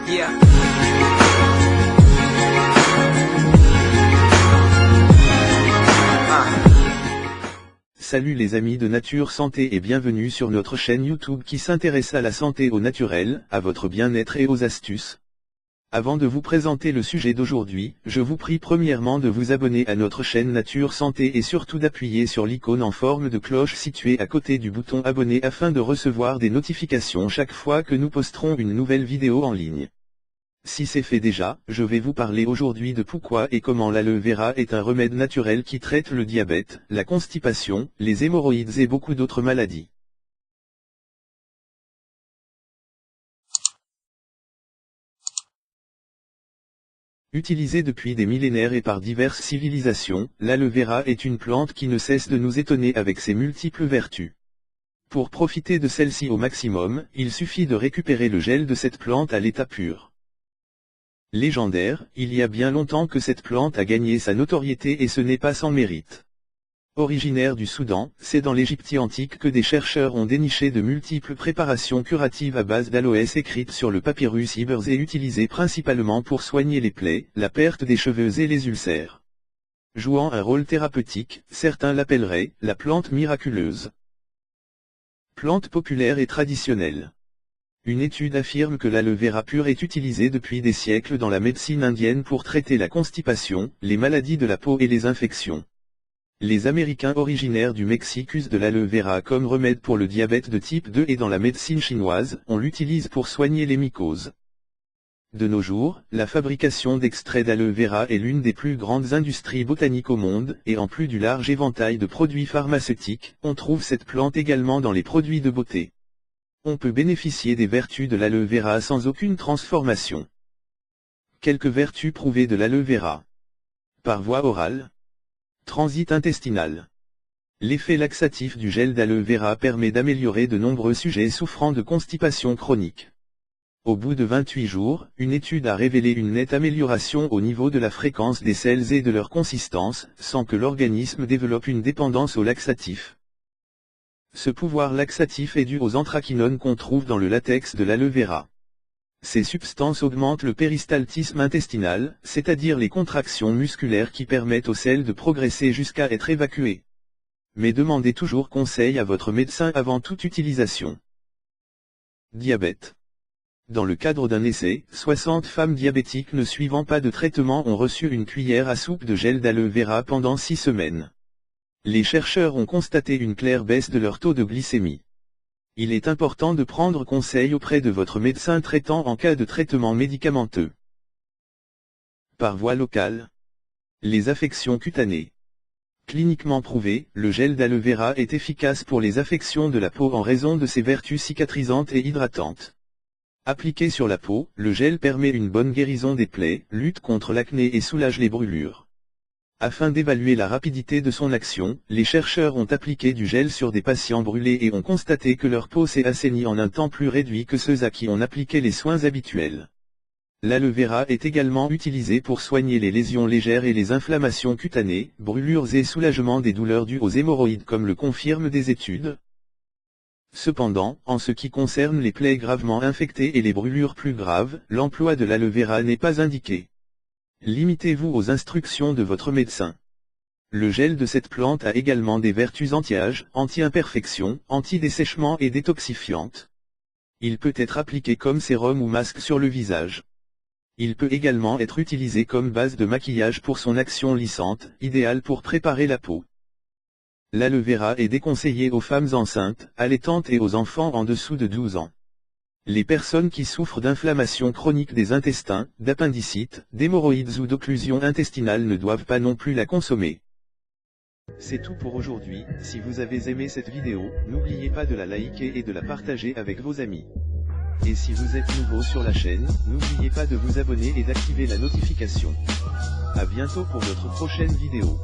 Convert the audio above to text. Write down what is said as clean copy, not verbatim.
Yeah. Salut les amis de Nature Santé et bienvenue sur notre chaîne YouTube qui s'intéresse à la santé au naturel, à votre bien-être et aux astuces. Avant de vous présenter le sujet d'aujourd'hui, je vous prie premièrement de vous abonner à notre chaîne Nature Santé et surtout d'appuyer sur l'icône en forme de cloche située à côté du bouton abonner afin de recevoir des notifications chaque fois que nous posterons une nouvelle vidéo en ligne. Si c'est fait déjà, je vais vous parler aujourd'hui de pourquoi et comment l'aloe vera est un remède naturel qui traite le diabète, la constipation, les hémorroïdes et beaucoup d'autres maladies. Utilisée depuis des millénaires et par diverses civilisations, l'aloe vera est une plante qui ne cesse de nous étonner avec ses multiples vertus. Pour profiter de celle-ci au maximum, il suffit de récupérer le gel de cette plante à l'état pur. Légendaire, il y a bien longtemps que cette plante a gagné sa notoriété et ce n'est pas sans mérite. Originaire du Soudan, c'est dans l'Égypte antique que des chercheurs ont déniché de multiples préparations curatives à base d'aloès écrites sur le papyrus Ibers et utilisées principalement pour soigner les plaies, la perte des cheveux et les ulcères. Jouant un rôle thérapeutique, certains l'appelleraient la plante miraculeuse. Plante populaire et traditionnelle. Une étude affirme que l'aloe vera pur est utilisé depuis des siècles dans la médecine indienne pour traiter la constipation, les maladies de la peau et les infections. Les Américains originaires du Mexique usent de l'aloe vera comme remède pour le diabète de type 2 et dans la médecine chinoise, on l'utilise pour soigner les mycoses. De nos jours, la fabrication d'extraits d'aloe vera est l'une des plus grandes industries botaniques au monde, et en plus du large éventail de produits pharmaceutiques, on trouve cette plante également dans les produits de beauté. On peut bénéficier des vertus de l'aloe vera sans aucune transformation. Quelques vertus prouvées de l'aloe vera. Par voie orale. Transit intestinal. L'effet laxatif du gel d'aloe vera permet d'améliorer de nombreux sujets souffrant de constipation chronique. Au bout de 28 jours, une étude a révélé une nette amélioration au niveau de la fréquence des selles et de leur consistance, sans que l'organisme développe une dépendance aux laxatifs. Ce pouvoir laxatif est dû aux anthraquinones qu'on trouve dans le latex de l'aloe vera. Ces substances augmentent le péristaltisme intestinal, c'est-à-dire les contractions musculaires qui permettent aux selles de progresser jusqu'à être évacuées. Mais demandez toujours conseil à votre médecin avant toute utilisation. Diabète. Dans le cadre d'un essai, 60 femmes diabétiques ne suivant pas de traitement ont reçu une cuillère à soupe de gel d'aloe vera pendant 6 semaines. Les chercheurs ont constaté une claire baisse de leur taux de glycémie. Il est important de prendre conseil auprès de votre médecin traitant en cas de traitement médicamenteux. Par voie locale. Les affections cutanées. Cliniquement prouvé, le gel d'aloe vera est efficace pour les affections de la peau en raison de ses vertus cicatrisantes et hydratantes. Appliqué sur la peau, le gel permet une bonne guérison des plaies, lutte contre l'acné et soulage les brûlures. Afin d'évaluer la rapidité de son action, les chercheurs ont appliqué du gel sur des patients brûlés et ont constaté que leur peau s'est assainie en un temps plus réduit que ceux à qui on appliquait les soins habituels. L'aloe vera est également utilisé pour soigner les lésions légères et les inflammations cutanées, brûlures et soulagement des douleurs dues aux hémorroïdes comme le confirment des études. Cependant, en ce qui concerne les plaies gravement infectées et les brûlures plus graves, l'emploi de l'aloe vera n'est pas indiqué. Limitez-vous aux instructions de votre médecin. Le gel de cette plante a également des vertus anti-âge, anti-imperfection, anti-dessèchement et détoxifiantes. Il peut être appliqué comme sérum ou masque sur le visage. Il peut également être utilisé comme base de maquillage pour son action lissante, idéale pour préparer la peau. L'aloe vera est déconseillé aux femmes enceintes, allaitantes et aux enfants en dessous de 12 ans. Les personnes qui souffrent d'inflammation chronique des intestins, d'appendicite, d'hémorroïdes ou d'occlusion intestinale ne doivent pas non plus la consommer. C'est tout pour aujourd'hui. Si vous avez aimé cette vidéo, n'oubliez pas de la liker et de la partager avec vos amis. Et si vous êtes nouveau sur la chaîne, n'oubliez pas de vous abonner et d'activer la notification. À bientôt pour notre prochaine vidéo.